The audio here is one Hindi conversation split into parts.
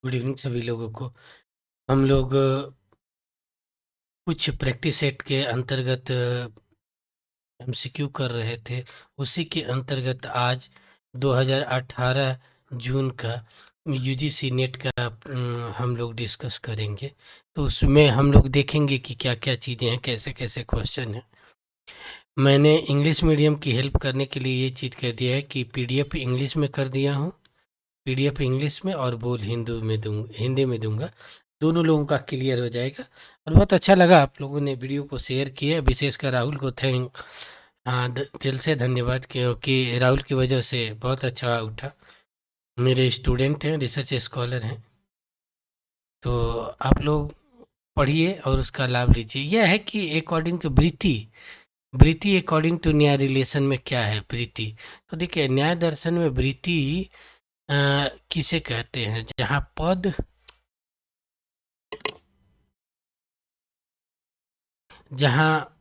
गुड इवनिंग सभी लोगों को। हम लोग कुछ प्रैक्टिस सेट के अंतर्गत एमसीक्यू कर रहे थे। उसी के अंतर्गत आज 2018 जून का यूजीसी नेट का हम लोग डिस्कस करेंगे। तो उसमें हम लोग देखेंगे कि क्या-क्या चीज़ें हैं, कैसे-कैसे क्वेश्चन हैं। मैंने इंग्लिश मीडियम की हेल्प करने के लिए ये चीज़ कह दिया है कि पीडीएफ इंग्लिश में कर दिया हूँ। पीडीएफ इंग्लिश में और बोल हिंदी में दूंगा। दोनों लोगों का क्लियर हो जाएगा। और बहुत अच्छा लगा आप लोगों ने वीडियो को शेयर किया, विशेषकर राहुल को दिल से धन्यवाद, क्योंकि राहुल की वजह से बहुत अच्छा उठा। मेरे स्टूडेंट हैं, रिसर्च स्कॉलर हैं, तो आप लोग पढ़िए और उसका लाभ लीजिए। यह है कि अकॉर्डिंग टू वृत्ति अकॉर्डिंग टू न्याय रिलेशन में क्या है वृत्ति। तो देखिए, न्याय दर्शन में वृत्ति अ, किसे कहते हैं, जहाँ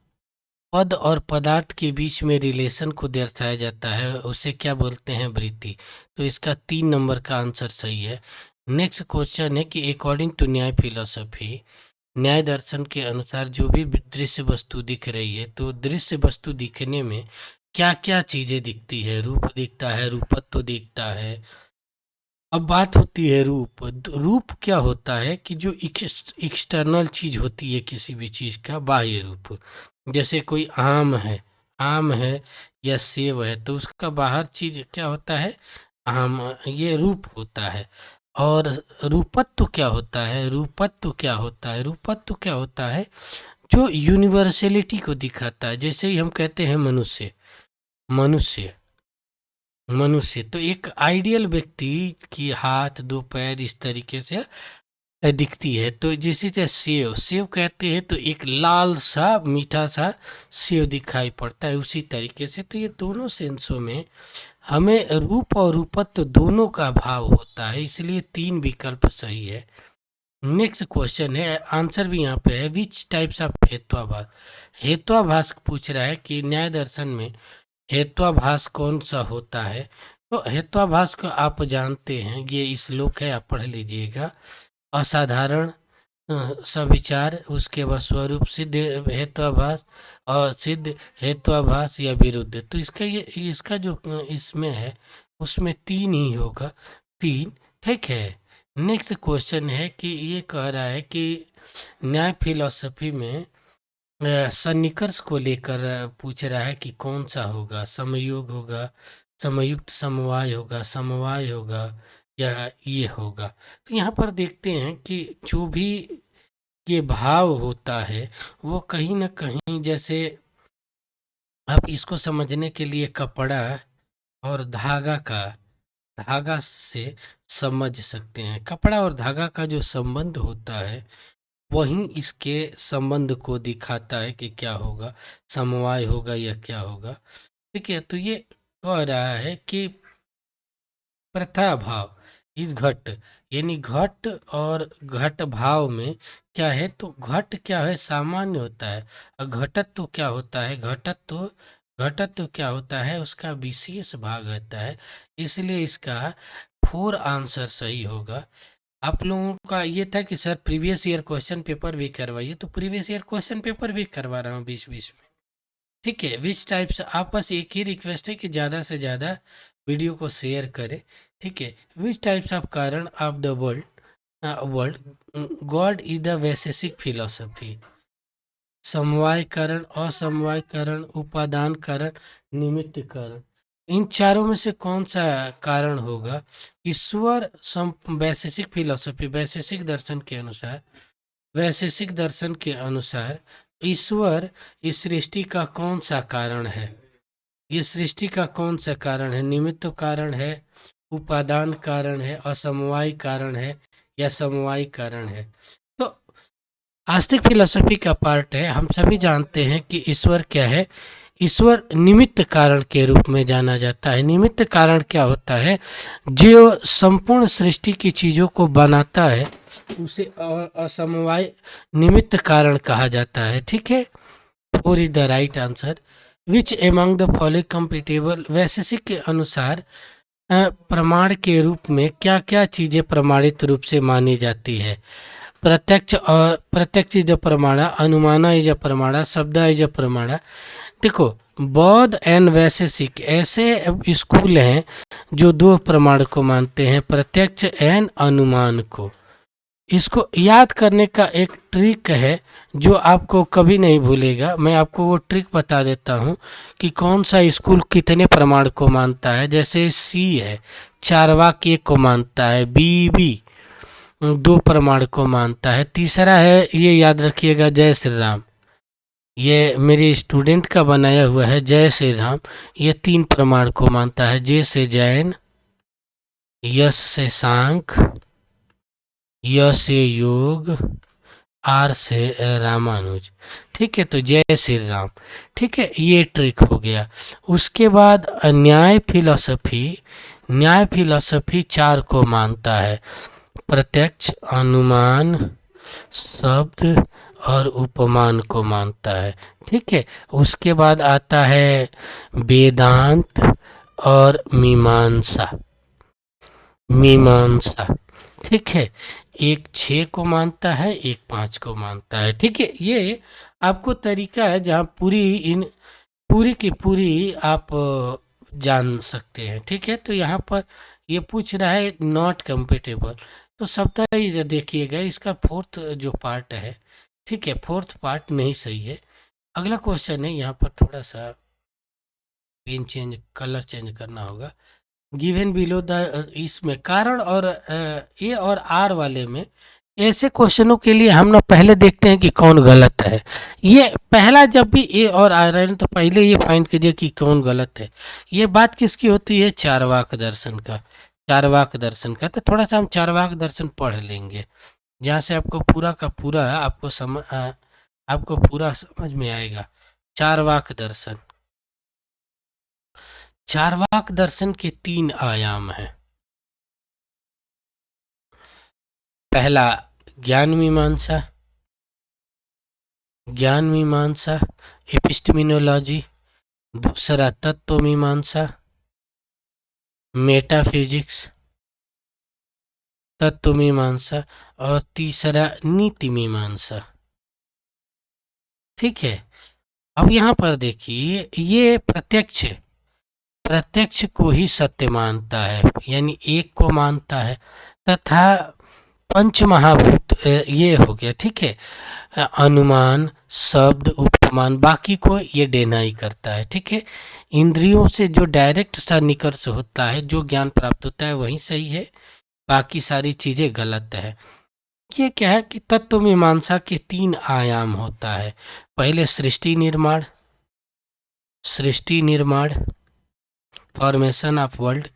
पद और पदार्थ के बीच में रिलेशन को दर्शाया जाता है, उसे क्या बोलते हैं, वृत्ति। तो इसका 3 नंबर का आंसर सही है। नेक्स्ट क्वेश्चन है कि अकॉर्डिंग टू न्याय फिलोसफी, न्याय दर्शन के अनुसार जो भी दृश्य वस्तु दिख रही है, तो दृश्य वस्तु दिखने में क्या क्या चीजें दिखती है। रूप दिखता है, रूपत्व दिखता है। अब बात होती है रूप क्या होता है कि जो एक्सटर्नल चीज होती है किसी भी चीज का बाह्य रूप। जैसे कोई आम है या सेब है, तो उसका बाहर चीज क्या होता है, आम, ये रूप होता है। और रूपत्व क्या होता है, जो यूनिवर्सलिटी को दिखाता है। जैसे ही हम कहते हैं मनुष्य मनुष्य, तो एक आइडियल व्यक्ति की हाथ, दो पैर इस तरीके से दिखती है। तो जिसी तरह सेव कहते हैं तो एक लाल सा मीठा सा सेव दिखाई पड़ता है, उसी तरीके से। तो ये दोनों सेंसों में हमें रूप और रूपत्व दोनों का भाव होता है, इसलिए 3 विकल्प सही है। नेक्स्ट क्वेश्चन है, आंसर भी यहाँ पे है, विच टाइप्स ऑफ हेत्वाभास। हेत्वाभास पूछ रहा है कि न्याय दर्शन में हेत्वाभास कौन सा होता है। तो हेत्वाभास को आप जानते हैं, ये श्लोक है, आप पढ़ लीजिएगा। असाधारण सविचार, उसके बाद स्वरूप सिद्ध हेत्वाभास और सिद्ध हेत्वाभास या विरुद्ध। तो इसका जो इसमें है उसमें 3 ही होगा, 3। ठीक है। नेक्स्ट क्वेश्चन है कि ये कह रहा है कि न्याय फिलॉसफी में सन्निकर्ष को लेकर पूछ रहा है कि कौन सा होगा, समयोग होगा, समयुक्त समवाय होगा या ये होगा। तो यहाँ पर देखते हैं कि जो भी ये भाव होता है वो कहीं ना कहीं, जैसे आप इसको समझने के लिए कपड़ा और धागा से समझ सकते हैं। कपड़ा और धागा का जो संबंध होता है वही इसके संबंध को दिखाता है कि क्या होगा, समवाय होगा या क्या होगा। ठीक है। तो ये कह रहा है कि प्रथा भाव इस घट, यानी घट और घट भाव में क्या है, तो घट क्या है, सामान्य होता है। और घटत्व क्या होता है, घटत्व क्या होता है, उसका विशेष भाग होता है। इसलिए इसका 4 आंसर सही होगा। आप लोगों का ये था कि sir previous year question paper भी करवाइए, तो प्रीवियस ईयर क्वेश्चन पेपर भी करवा रहा हूँ 2020 में। ठीक है। विच टाइप्स, आप बस एक ही रिक्वेस्ट है कि ज़्यादा से ज़्यादा वीडियो को शेयर करें। ठीक है। विच टाइप्स ऑफ कारण of the world God is the Vaisheshika philosophy. समवाय कारण, असमवाय कारण, उपादान कारण, निमित्त कारण। इन चारों में से कौन सा कारण होगा। ईश्वर वैशेषिक फिलोसफी, वैशेषिक दर्शन के अनुसार ईश्वर इस सृष्टि का कौन सा कारण है। ये सृष्टि का कौन सा कारण है, निमित्त कारण है, उपादान कारण है, असमवाय कारण है या समवाय कारण है। तो आस्तिक फिलोसफी का पार्ट है। हम सभी जानते हैं कि ईश्वर क्या है, ईश्वर निमित्त कारण के रूप में जाना जाता है। निमित्त कारण क्या होता है, जो संपूर्ण सृष्टि की चीज़ों को बनाता है उसे असमवाय निमित्त कारण कहा जाता है। ठीक है। 4 is the right answer. Which among the following compatible, Vaisheshika के अनुसार प्रमाण के रूप में क्या क्या चीज़ें प्रमाणित रूप से मानी जाती है। प्रत्यक्ष इज अ प्रमाण, अनुमान इज अ प्रमाण, शब्द इज अ प्रमाण। देखो, बौद्ध एंड वैशेषिक ऐसे स्कूल हैं जो दो प्रमाण को मानते हैं, प्रत्यक्ष एंड अनुमान को। इसको याद करने का एक ट्रिक है जो आपको कभी नहीं भूलेगा। मैं आपको वो ट्रिक बता देता हूँ कि कौन सा स्कूल कितने प्रमाण को मानता है। जैसे सी है, चारवाक को मानता है, बी दो प्रमाण को मानता है। तीसरा है, ये याद रखिएगा, जय श्री राम, ये मेरे स्टूडेंट का बनाया हुआ है, जय श्री राम, ये तीन प्रमाण को मानता है। जे से जैन, यश से सांख्य, य से योग, आर से रामानुज। ठीक है, तो जय श्री राम। ठीक है, ये ट्रिक हो गया। उसके बाद न्याय फिलॉसफी चार को मानता है, प्रत्यक्ष, अनुमान, शब्द और उपमान को मानता है। ठीक है, उसके बाद आता है वेदांत और मीमांसा। ठीक है, एक 6 को मानता है, एक 5 को मानता है। ठीक है, ये आपको तरीका है जहाँ पूरी की पूरी आप जान सकते हैं। ठीक है, तो यहाँ पर ये पूछ रहा है नॉट कंपेटेबल, तो सबका ही देखिएगा, इसका फोर्थ जो पार्ट है, ठीक है, फोर्थ पार्ट नहीं सही है। अगला क्वेश्चन है, यहाँ पर थोड़ा सा पेन चेंज, कलर चेंज करना होगा। गिवन बिलो द, इसमें कारण और ए और आर वाले में ऐसे क्वेश्चनों के लिए हम लोग पहले देखते हैं कि कौन गलत है। ये पहला जब भी ए और आर है तो पहले ये फाइंड कीजिए कि कौन गलत है। ये बात किसकी होती है? चारवाक दर्शन का। चारवाक दर्शन का, तो थोड़ा सा हम चारवाक दर्शन पढ़ लेंगे, जहाँ से आपको पूरा का पूरा आपको पूरा समझ में आएगा। चारवाक दर्शन, चारवाक दर्शन के 3 आयाम हैं। पहला ज्ञान मीमांसा एपिस्टेमिनोलॉजी, दूसरा तत्व मीमांसा मेटाफिजिक्स तत्व मीमांसा, और तीसरा नीति मीमांसा। ठीक है, अब यहाँ पर देखिए, ये प्रत्यक्ष को ही सत्य मानता है, यानी एक को मानता है, तथा पंच महाभूत ये हो गया। ठीक है, अनुमान, शब्द, उपमान, बाकी को ये डिनाई करता है। ठीक है, इंद्रियों से जो डायरेक्ट सा निकर्ष होता है, जो ज्ञान प्राप्त होता है, वही सही है, बाकी सारी चीजें गलत है। ये क्या है कि तत्व मीमांसा के 3 आयाम होता है। पहले सृष्टि निर्माण, फॉर्मेशन ऑफ वर्ल्ड।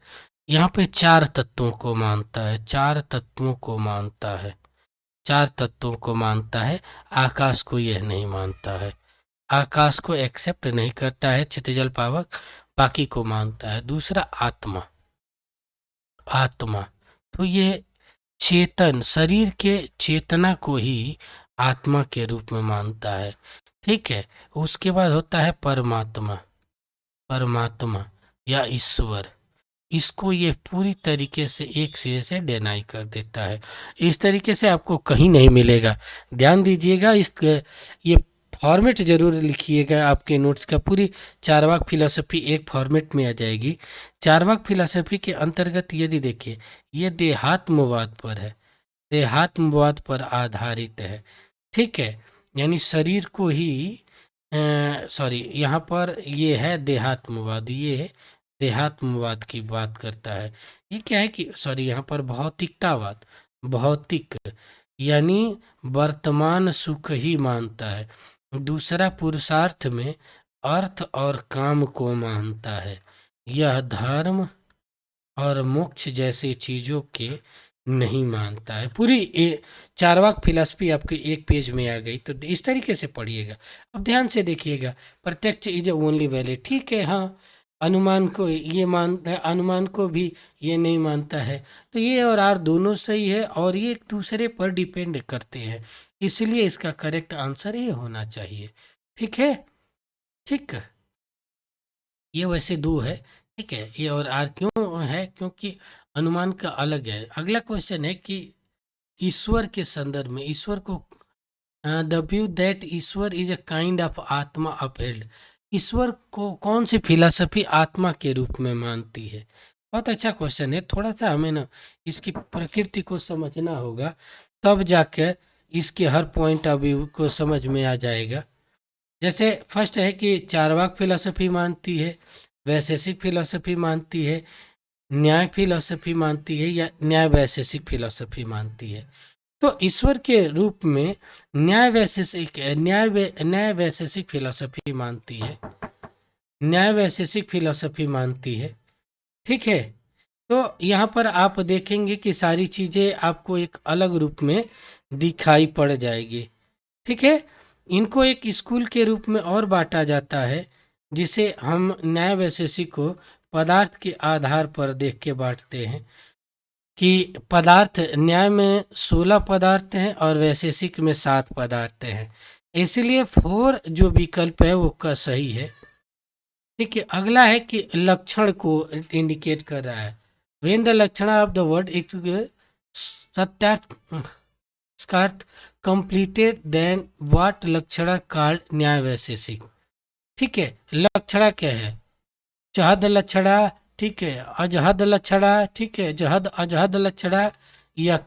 यहाँ पे 4 तत्वों को मानता है, 4 तत्वों को मानता है। आकाश को यह नहीं मानता है, आकाश को एक्सेप्ट नहीं करता है, क्षितिजल पावक, बाकी को मानता है। दूसरा आत्मा, तो ये चेतन, शरीर के चेतना को ही आत्मा के रूप में मानता है। ठीक है, उसके बाद होता है परमात्मा या ईश्वर, इसको ये पूरी तरीके से एक सिरे से डिनाई कर देता है। इस तरीके से आपको कहीं नहीं मिलेगा, ध्यान दीजिएगा। ये फॉर्मेट जरूर लिखिएगा आपके नोट्स का। पूरी चारवाक फिलॉसफी एक फॉर्मेट में आ जाएगी। चारवाक फिलॉसफी के अंतर्गत यदि देखिए, ये देहात्मवाद पर आधारित है। ठीक है, यानी शरीर को ही सॉरी, यहाँ पर ये है देहात्मवाद, ये देहात्मवाद की बात करता है। ये क्या है कि सॉरी, यहाँ पर भौतिक यानी वर्तमान सुख ही मानता है। दूसरा, पुरुषार्थ में अर्थ और काम को मानता है। यह धर्म और मोक्ष जैसे चीजों के नहीं मानता है। पूरी चारवाक फिलॉसफी आपके एक पेज में आ गई, तो इस तरीके से पढ़िएगा। अब ध्यान से देखिएगा, प्रत्यक्ष इज ओनली वैलिड। ठीक है, हाँ, अनुमान को ये मानता है, अनुमान को भी ये नहीं मानता है, तो ये और आर दोनों सही है, और ये एक दूसरे पर डिपेंड करते हैं, इसलिए इसका करेक्ट आंसर ये होना चाहिए। ठीक है, ठीक है, ये वैसे 2 है, ठीक है, ए और आर क्यों है, क्योंकि अनुमान का अलग है। अगला क्वेश्चन है कि ईश्वर के संदर्भ में ईश्वर को the view that Ishwar is a kind of आत्मा अपहेल्ड, ईश्वर को कौन सी फिलॉसफी आत्मा के रूप में मानती है। बहुत अच्छा क्वेश्चन है, थोड़ा सा हमें ना इसकी प्रकृति को समझना होगा, तब जाकर इसके हर पॉइंट ऑफ व्यू को समझ में आ जाएगा। जैसे फर्स्ट है कि चार्वाक फिलॉसफी मानती है, वैशेषिक फिलॉसफी मानती है, न्याय फिलॉसफी मानती है, या न्याय वैशेषिक फिलॉसफी मानती है। तो ईश्वर के रूप में न्याय वैशेषिक फिलॉसफी मानती है, न्याय वैशेषिक फिलॉसफी मानती है। ठीक है, तो यहाँ पर आप देखेंगे कि सारी चीज़ें आपको एक अलग रूप में दिखाई पड़ जाएगी। ठीक है, इनको एक स्कूल के रूप में और बांटा जाता है, जिसे हम न्याय वैशेषिक को पदार्थ के आधार पर देख के बांटते हैं कि पदार्थ न्याय में 16 पदार्थ हैं और वैशेषिक में 7 पदार्थ हैं, इसलिए 4 जो विकल्प है वो का सही है। ठीक है, अगला है कि लक्षण को इंडिकेट कर रहा है। When the lakshan of the word it satyarth completed then what lakshan called Nyaya Vaisheshika. ठीक है, लक्षणा क्या है, जहद लक्षणा, ठीक है, अजहद लक्षणा, ठीक है, जहद अजहद लक्षणा, या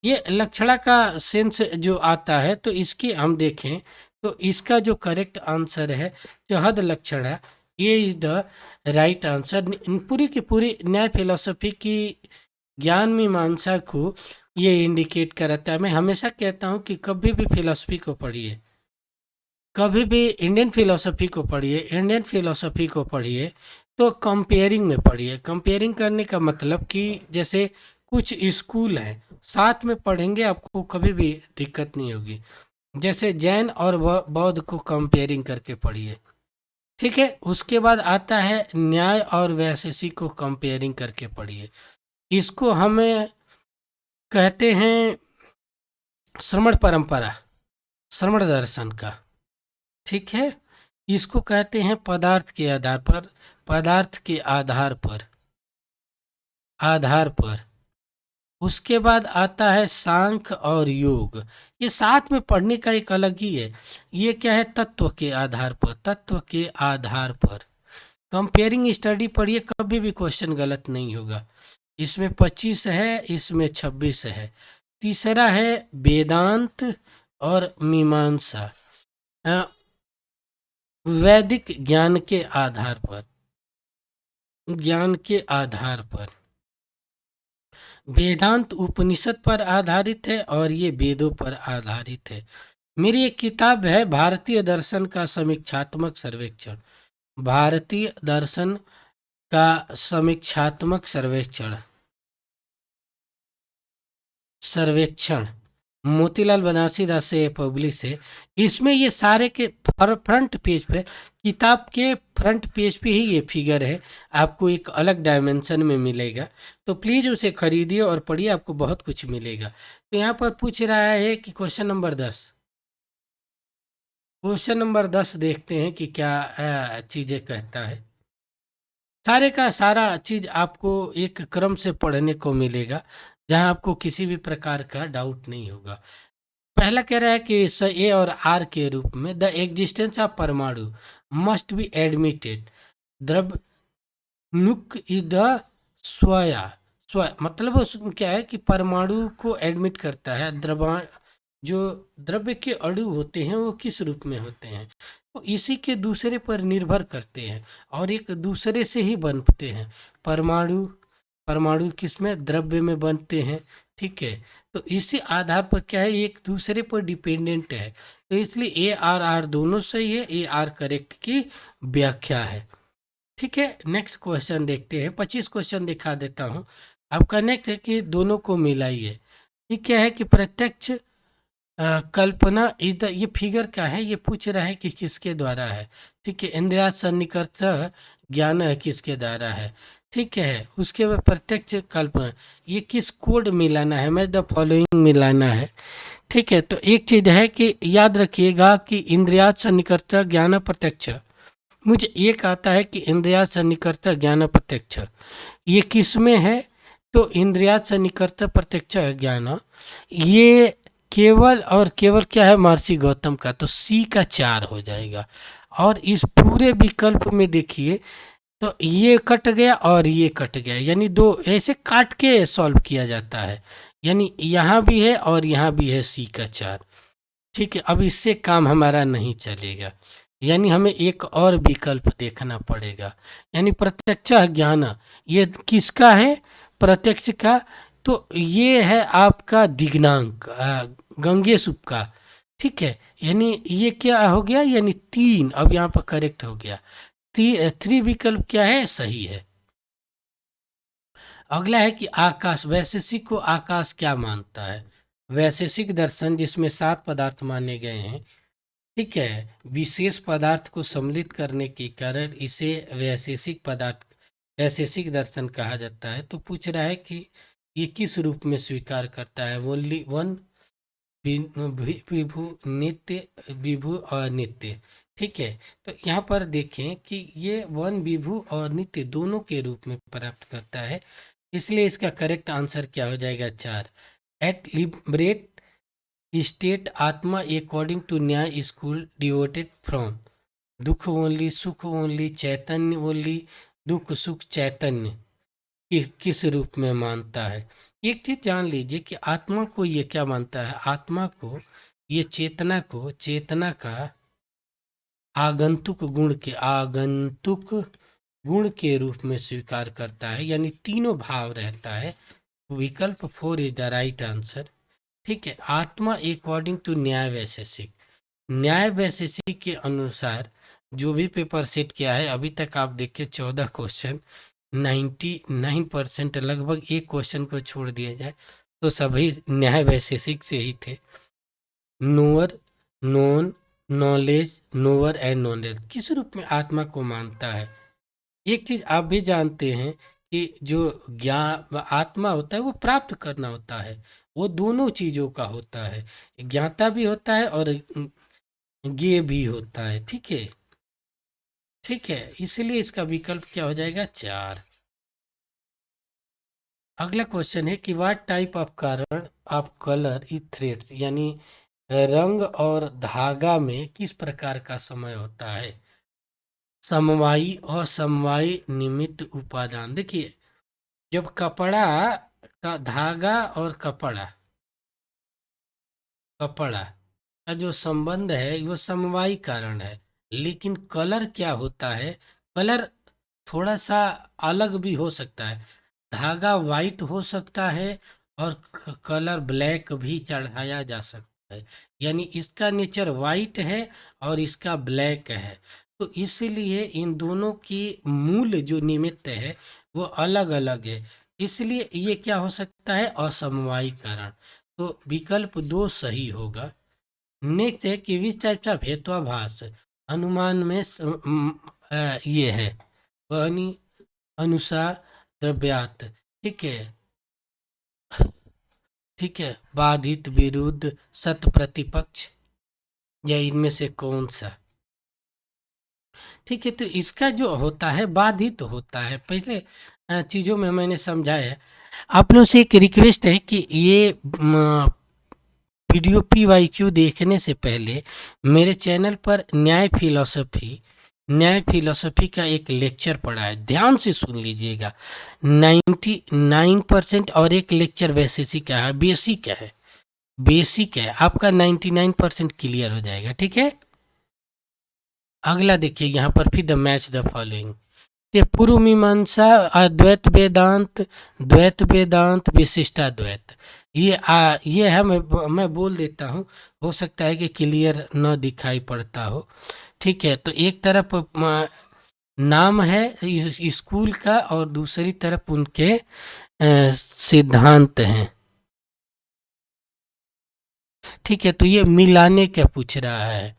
ये लक्षणा का सेंस जो आता है, तो इसकी हम देखें तो इसका जो करेक्ट आंसर है जहद लक्षणा, ये इज द राइट आंसर। पूरी की पूरी न्याय फिलोसफी की ज्ञान मीमांसा को ये इंडिकेट कराता है। मैं हमेशा कहता हूँ कि कभी भी फिलोसफी को पढ़िए, कभी भी इंडियन फिलोसफी को पढ़िए, इंडियन फिलोसफी को पढ़िए तो कंपेयरिंग में पढ़िए। कंपेयरिंग करने का मतलब कि जैसे कुछ स्कूल हैं, साथ में पढ़ेंगे आपको कभी भी दिक्कत नहीं होगी। जैसे जैन और बौद्ध को कंपेयरिंग करके पढ़िए। ठीक है, उसके बाद आता है न्याय और वैशेषिक को कंपेयरिंग करके पढ़िए। इसको हमें कहते हैं श्रमण परंपरा, श्रमण दर्शन का। ठीक है, इसको कहते हैं पदार्थ के आधार पर, पदार्थ के आधार पर। उसके बाद आता है सांख्य और योग, ये साथ में पढ़ने का एक अलग ही है। ये क्या है, तत्व के आधार पर, तत्व के आधार पर कंपेयरिंग स्टडी पढ़िए, कभी भी क्वेश्चन गलत नहीं होगा। इसमें 25 है, इसमें 26 है। तीसरा है वेदांत और मीमांसा, वैदिक ज्ञान के आधार पर, ज्ञान के आधार पर। वेदांत उपनिषद पर आधारित है और ये वेदों पर आधारित है। मेरी एक किताब है भारतीय दर्शन का समीक्षात्मक सर्वेक्षण, भारतीय दर्शन का समीक्षात्मक सर्वेक्षण मोतीलाल बनारसीदास से पब्लिश है। इसमें ये सारे के फ्रंट पेज पे, किताब के फ्रंट पेज पे ही ये फिगर है, आपको एक अलग डायमेंशन में मिलेगा। तो प्लीज़ उसे खरीदिए और पढ़िए, आपको बहुत कुछ मिलेगा। तो यहाँ पर पूछ रहा है कि क्वेश्चन नंबर 10 देखते हैं कि क्या चीज़ें कहता है। सारे का सारा चीज़ आपको एक क्रम से पढ़ने को मिलेगा, जहाँ आपको किसी भी प्रकार का डाउट नहीं होगा। पहला कह रहा है कि ए और आर के रूप में द एग्जिस्टेंस ऑफ परमाणु मस्ट बी एडमिटेड, द्रव्य नुक इज द स्व मतलब उसमें क्या है कि परमाणु को एडमिट करता है। जो द्रव्य के अणु होते हैं वो किस रूप में होते हैं, तो इसी के दूसरे पर निर्भर करते हैं और एक दूसरे से ही बनते हैं। परमाणु किस में, द्रव्य में बनते हैं। ठीक है, तो इसी आधार पर क्या है, एक दूसरे पर डिपेंडेंट है, तो इसलिए ए आर दोनों सही है, ए आर करेक्ट की व्याख्या है। ठीक है, नेक्स्ट क्वेश्चन देखते हैं। 25 क्वेश्चन दिखा देता हूँ। आपका नेक्स्ट है कि दोनों को मिलाइए। ये क्या है कि प्रत्यक्ष कल्पना इधर, ये फिगर क्या है, ये पूछ रहा है कि किसके द्वारा है। ठीक है, इंद्रिया सन्निकर्ष ज्ञान है किसके द्वारा है। ठीक है, उसके बाद प्रत्यक्ष कल्पना, ये किस कोड मिलाना है, मैं द फॉलोइंग मिलाना है। ठीक है, तो एक चीज़ है कि याद रखिएगा कि इंद्रिया सन्निकर्ष ज्ञान प्रत्यक्ष मुझे एक आता है कि इंद्रियार्थ सन्निकर्ता ज्ञान प्रत्यक्ष, ये किस में है? तो इंद्रियार्थ सन्निकर्ता प्रत्यक्ष ज्ञान, ये केवल और केवल क्या है? महर्षि गौतम का, तो सी का 4 हो जाएगा। और इस पूरे विकल्प में देखिए तो ये कट गया और ये कट गया, यानी दो ऐसे काट के सॉल्व किया जाता है, यानी यहाँ भी है और यहाँ भी है सी का 4। ठीक है, अब इससे काम हमारा नहीं चलेगा, यानी हमें एक और विकल्प देखना पड़ेगा। यानी प्रत्यक्ष ज्ञान ये किसका है? प्रत्यक्ष का। तो ये है आपका दिग्नांक गंगेशुप का। ठीक है, यानी ये क्या हो गया? यानी 3 अब यहाँ पर करेक्ट हो गया। 3 विकल्प क्या है? सही है। अगला है कि आकाश, वैशेषिक को आकाश क्या मानता है? वैशेषिक दर्शन जिसमें 7 पदार्थ माने गए हैं, ठीक है, विशेष पदार्थ को सम्मिलित करने के कारण इसे वैशेषिक दर्शन कहा जाता है। तो पूछ रहा है कि ये किस रूप में स्वीकार करता है? ओनली वन, विभु, नित्य, विभु और नित्य। ठीक है, तो यहाँ पर देखें कि ये वन, विभु और नित्य दोनों के रूप में प्राप्त करता है, इसलिए इसका करेक्ट आंसर क्या हो जाएगा? 4। एट लिबरेट स्टेट आत्मा अकॉर्डिंग टू न्याय स्कूल डिवोटेड फ्रॉम दुख ओनली, सुख ओनली, चैतन्य ओनली, दुख सुख चैतन्य किस रूप में मानता है? एक चीज जान लीजिए कि आत्मा को ये क्या मानता है? आत्मा को ये चेतना का आगंतुक गुण के रूप में स्वीकार करता है, यानी तीनों भाव रहता है। विकल्प 4 इज द राइट आंसर। ठीक है, आत्मा अकॉर्डिंग टू न्याय वैशेषिक के अनुसार जो भी पेपर सेट किया है अभी तक आप देखिए 14 क्वेश्चन, 99% लगभग एक क्वेश्चन को छोड़ दिया जाए तो सभी न्याय वैशेषिक से ही थे। Knower, known, knowledge, knower and knowledge किस रूप में आत्मा को मानता है? एक चीज आप भी जानते हैं कि जो ज्ञान आत्मा होता है वो प्राप्त करना होता है, वो दोनों चीजों का होता है, ज्ञाता भी होता है और ज्ञेय भी होता है। ठीक है, ठीक है, इसलिए इसका विकल्प क्या हो जाएगा? 4। अगला क्वेश्चन है कि व्हाट टाइप ऑफ कारण ऑफ कलर इज थ्रेड्स, यानी रंग और धागा में किस प्रकार का समय होता है? समवायी, असमवायी, निमित्त, उपादान। देखिए जब कपड़ा का धागा और कपड़ा का जो संबंध है वो समवायी कारण है, लेकिन कलर क्या होता है? कलर थोड़ा सा अलग भी हो सकता है, धागा वाइट हो सकता है और कलर ब्लैक भी चढ़ाया जा सकता है, यानी इसका नेचर वाइट है और इसका ब्लैक है। तो इसलिए इन दोनों की मूल जो निमित्त है वो अलग अलग है, इसलिए ये क्या हो सकता है? असमवायी कारण। तो विकल्प 2 सही होगा। नेक्स्ट है कि विच टाइप्स ऑफ हेत्वाभास अनुमान में ये है यानी अनुसार, द्रव्यात। ठीक है, ठीक है, बाधित, विरुद्ध, सत, प्रतिपक्ष, या इनमें से कौन सा? ठीक है, तो इसका जो होता है बाधित होता है। पहले चीज़ों में मैंने समझाया है। आप लोगों से एक रिक्वेस्ट है कि ये वीडियो PYQ देखने से पहले मेरे चैनल पर न्याय फिलोसफी का एक लेक्चर पड़ा है, ध्यान से सुन लीजिएगा। 99% और एक लेक्चर वैशेषिक का है, बेसिक है, आपका 99% क्लियर हो जाएगा। ठीक है, अगला देखिए यहाँ पर फिर द मैच द फॉलोइंग, पूर्व मीमांसा, अद्वैत वेदांत, द्वैत वेदांत, विशिष्टाद्वैत। ये है, मैं बोल देता हूँ, हो सकता है कि क्लियर न दिखाई पड़ता हो। ठीक है, तो एक तरफ नाम है इस स्कूल का और दूसरी तरफ उनके सिद्धांत हैं। ठीक है, तो ये मिलाने क्या पूछ रहा है?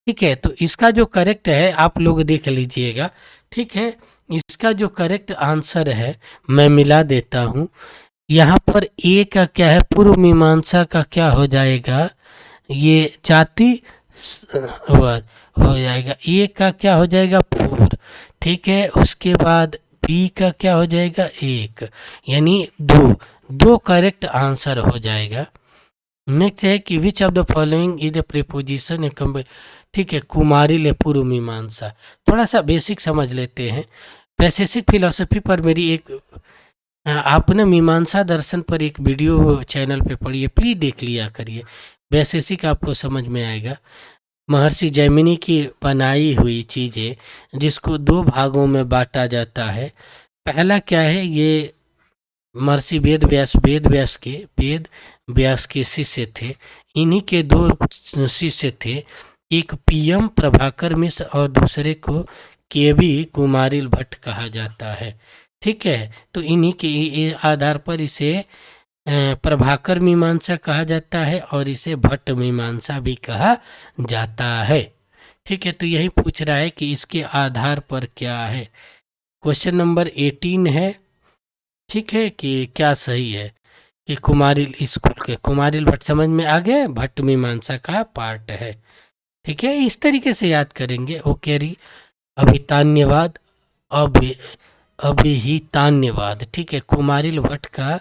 ठीक है, तो इसका जो करेक्ट है आप लोग देख लीजिएगा। ठीक है, इसका जो करेक्ट आंसर है मैं मिला देता हूँ। यहाँ पर ए का क्या है? पूर्व मीमांसा का क्या हो जाएगा? ये जाति हो जाएगा। ए का क्या हो जाएगा? 4, ठीक है। उसके बाद बी का क्या हो जाएगा 1, यानी 2, 2 करेक्ट आंसर हो जाएगा। नेक्स्ट है कि which of the following is the preposition ठीक है, कुमारिल है पूर्व मीमांसा। थोड़ा सा बेसिक समझ लेते हैं। वैशेषिक फिलॉसफी पर मेरी एक आप ना मीमांसा दर्शन पर एक वीडियो चैनल पे पढ़िए, प्लीज देख लिया करिए, वैशेषिक आपको समझ में आएगा। महर्षि जैमिनी की बनाई हुई चीज़ें जिसको 2 भागों में बांटा जाता है। पहला क्या है, ये महर्षि वेद व्यास के शिष्य थे। इन्हीं के 2 शिष्य थे, एक पीएम प्रभाकर मिश्र और दूसरे को केवी कुमारिल भट्ट कहा जाता है, ठीक है। तो इन्हीं के आधार पर इसे प्रभाकर मीमांसा कहा जाता है और इसे भट्ट मीमांसा भी कहा जाता है, ठीक है। तो यही पूछ रहा है कि इसके आधार पर क्या है। क्वेश्चन नंबर 18 है, ठीक है, कि क्या सही है कि कुमारिल स्कूल के कुमारिल भट्ट समझ में आ गया, भट्ट मीमांसा का पार्ट है, ठीक है। इस तरीके से याद करेंगे। ओकेरी अभितान्यवाद, अभि अभिहितान्यवाद, ठीक है, कुमारिल भट्ट का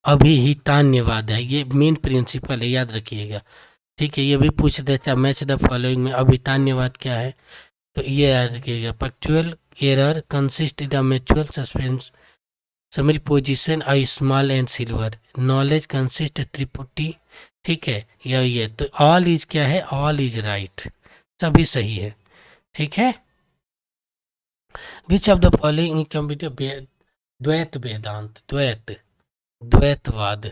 अभिहितान्यवाद है, ये मेन प्रिंसिपल है, याद रखिएगा, ठीक है। ये भी पूछ देता है मैच द फॉलोइंग में अभितान्यवाद क्या है, तो ये याद रखिएगा। Factual error consist the mutual suspense summary position a small and silver, knowledge consist त्रिपुटी, ठीक है। ये तो ऑल इज क्या है, ऑल इज राइट, सभी सही है, ठीक है। Which of the following computer द्वैत वेदांत, द्वैतवाद।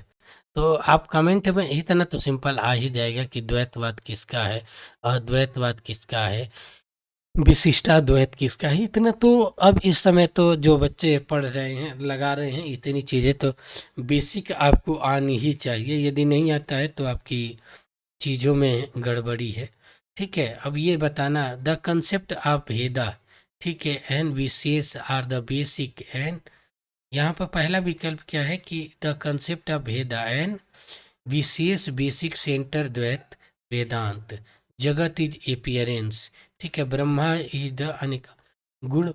तो आप कमेंट में इतना तो सिंपल आ ही जाएगा कि द्वैतवाद किसका है, अद्वैतवाद किसका है, विशिष्टाद्वैत किसका है। इतना तो अब इस समय तो जो बच्चे पढ़ रहे हैं, लगा रहे हैं, इतनी चीज़ें तो बेसिक आपको आनी ही चाहिए। यदि नहीं आता है तो आपकी चीज़ों में गड़बड़ी है, ठीक है। अब ये बताना द कंसेप्ट ऑफ भेदा, ठीक है, and vishesh are the basic and, यहाँ पर पहला विकल्प क्या है कि the concept of bheda and vishesh basic center Dvaita Vedanta, जगत इज एपियरेंस, ठीक है, ब्रह्मा इज द अनेक गुण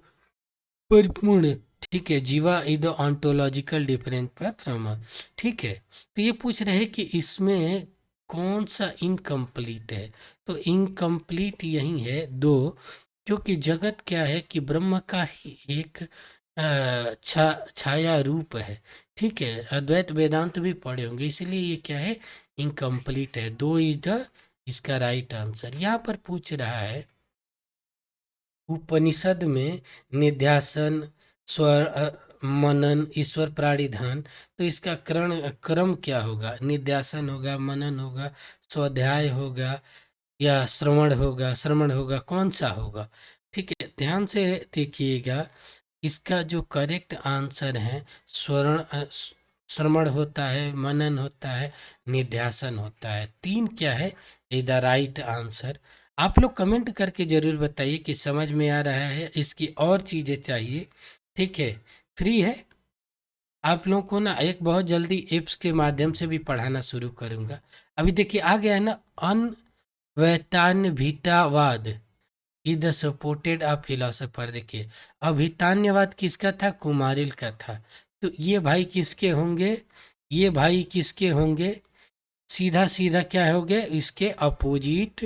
परिपूर्ण, ठीक है, जीवा इज द ऑन्टोलॉजिकल डिफरेंस पर ब्रह्मा, ठीक है। तो ये पूछ रहे हैं कि इसमें कौन सा इनकम्प्लीट है, तो इनकम्प्लीट यही है 2, क्योंकि जगत क्या है कि ब्रह्म का ही एक छाया रूप है, ठीक है। अद्वैत वेदांत भी पढ़े होंगे, इसलिए ये क्या है, इनकम्प्लीट है। 2 इज द इसका राइट आंसर। यहाँ पर पूछ रहा है उपनिषद में निध्यासन, स्वर मनन, ईश्वर प्राणिधान, तो इसका क्रम क्या होगा, निध्यासन होगा, मनन होगा, स्वाध्याय होगा, या श्रवण होगा, कौन सा होगा, ठीक है। ध्यान से देखिएगा, इसका जो करेक्ट आंसर है श्रवण होता है, मनन होता है, निध्यासन होता है। 3 क्या है, द राइट आंसर। आप लोग कमेंट करके जरूर बताइए कि समझ में आ रहा है, इसकी और चीज़ें चाहिए, ठीक है। फ्री है, आप लोगों को ना एक बहुत जल्दी एप्स के माध्यम से भी पढ़ाना शुरू करूँगा। अभी देखिए आ गया है ना, अनवैतान्वितावाद is the supported a philosopher. देखिए अभितान्यवाद किसका था, कुमारिल का था। तो ये भाई किसके होंगे, ये भाई किसके होंगे, सीधा सीधा क्या हो गया, इसके अपोजिट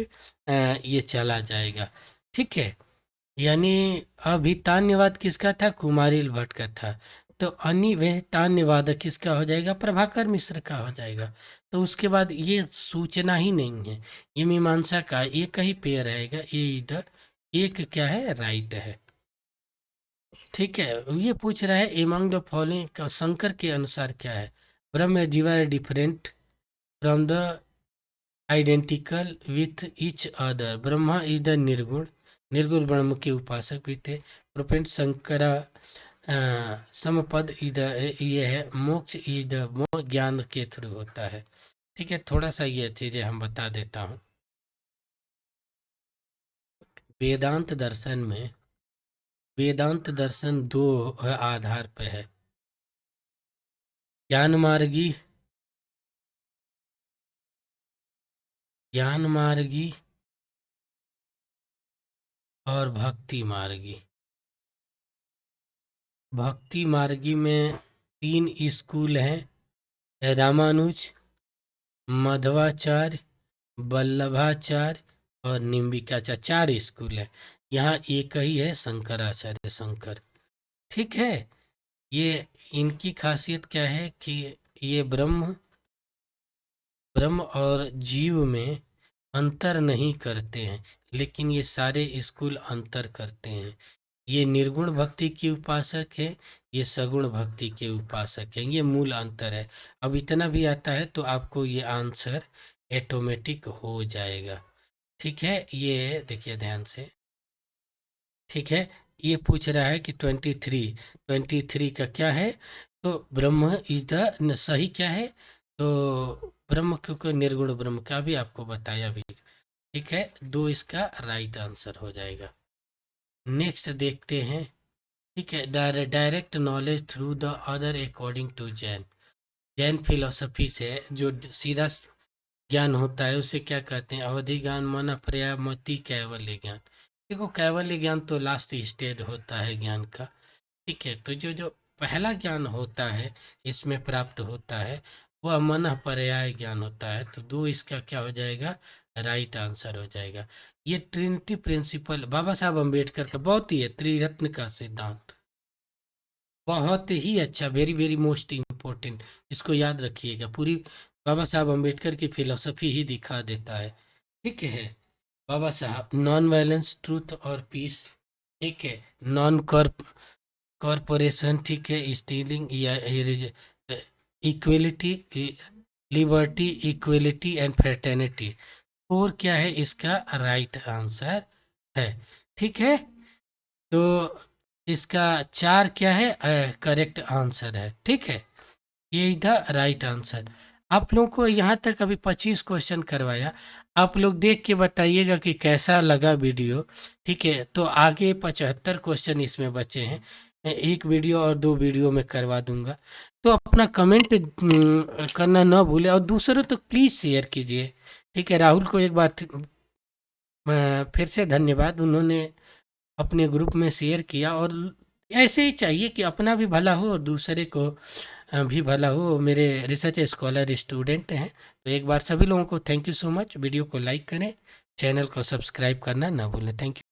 ये चला जाएगा, ठीक है। यानी अभितान्यवाद किसका था, कुमारिल भट्ट का था। तो अनिवेतान्यवाद किसका हो जाएगा, प्रभाकर मिश्र का हो जाएगा। तो उसके बाद ये सूचना ही नहीं है, ये मीमांसा का एक ही पेयर रहेगा, ये इधर एक क्या है, राइट है, ठीक है। ये पूछ रहा है एमंग द फॉलोइंग का शंकर के अनुसार क्या है, ब्रह्म जीवा different from the identical with each other, Brahma is the निर्गुण, निर्गुण ब्रह्म के उपासक भी थे। प्रोपेंट शंकरा समपद इधर ये है, मोक्ष इधर ज्ञान के थ्रू होता है, ठीक है। थोड़ा सा ये चीज़ें हम बता देता हूँ। वेदांत दर्शन में वेदांत दर्शन 2 आधार पे है, ज्ञान मार्गी, ज्ञान मार्गी और भक्ति मार्गी, भक्ति मार्गी में 3 स्कूल हैं, रामानुज, मध्वाचार्य, वल्लभाचार्य और निम्बिकाचार्य, 4 स्कूल है। यहाँ एक ही है, शंकराचार्य शंकर। ठीक है, ये इनकी खासियत क्या है कि ये ब्रह्म और जीव में अंतर नहीं करते हैं, लेकिन ये सारे स्कूल अंतर करते हैं। ये निर्गुण भक्ति के उपासक है, ये सगुण भक्ति के उपासक है, ये मूल अंतर है। अब इतना भी आता है तो आपको ये आंसर ऑटोमेटिक हो जाएगा। ठीक है, ये देखिए ध्यान से। ठीक है, ये पूछ रहा है कि 23 का क्या है, तो ब्रह्म इज द सही क्या है, तो ब्रह्म क्योंकि निर्गुण ब्रह्म का भी आपको बताया भी। ठीक है, 2 इसका राइट आंसर हो जाएगा। नेक्स्ट देखते हैं। ठीक है, direct knowledge through the other according to Jain philosophy से जो सीधा ज्ञान होता है उसे क्या कहते हैं, अवधि ज्ञान, मन, पर्यामति, कैवल्य ज्ञान। देखो कैवल्य ज्ञान तो लास्ट स्टेज होता है ज्ञान का। ठीक है, तो जो जो पहला ज्ञान होता है इसमें प्राप्त होता है वह मन पर्याय ज्ञान होता है। तो 2 इसका क्या हो जाएगा, राइट आंसर हो जाएगा। ये ट्रिनिटी प्रिंसिपल बाबा साहब अम्बेडकर का बहुत ही है, त्रिरत्न का सिद्धांत, बहुत ही अच्छा, वेरी वेरी मोस्ट इम्पोर्टेंट। इसको याद रखिएगा, पूरी बाबा साहब अम्बेडकर की फिलोसफी ही दिखा देता है। ठीक है, बाबा साहब नॉन वायलेंस, ट्रूथ और पीस। ठीक है, नॉन कॉरपोरेशन। ठीक है, स्टीलिंग या equality, liberty, equality and fraternity. और क्या है इसका राइट आंसर है। ठीक है, तो इसका 4 क्या है, करेक्ट आंसर है। ठीक है, ये द राइट आंसर। आप लोगों को यहाँ तक अभी 25 क्वेश्चन करवाया, आप लोग देख के बताइएगा कि कैसा लगा वीडियो। ठीक है, तो आगे 75 क्वेश्चन इसमें बचे हैं, मैं 1 वीडियो और 2 वीडियो में करवा दूंगा। तो अपना कमेंट करना ना भूलें और दूसरों तो प्लीज़ शेयर कीजिए। ठीक है, राहुल को एक बार फिर से धन्यवाद, उन्होंने अपने ग्रुप में शेयर किया। और ऐसे ही चाहिए कि अपना भी भला हो और दूसरे को भी भला हो। मेरे रिसर्च स्कॉलर स्टूडेंट हैं, तो एक बार सभी लोगों को thank you so much. Video को लाइक करें, चैनल को सब्सक्राइब करना ना भूलें। Thank you.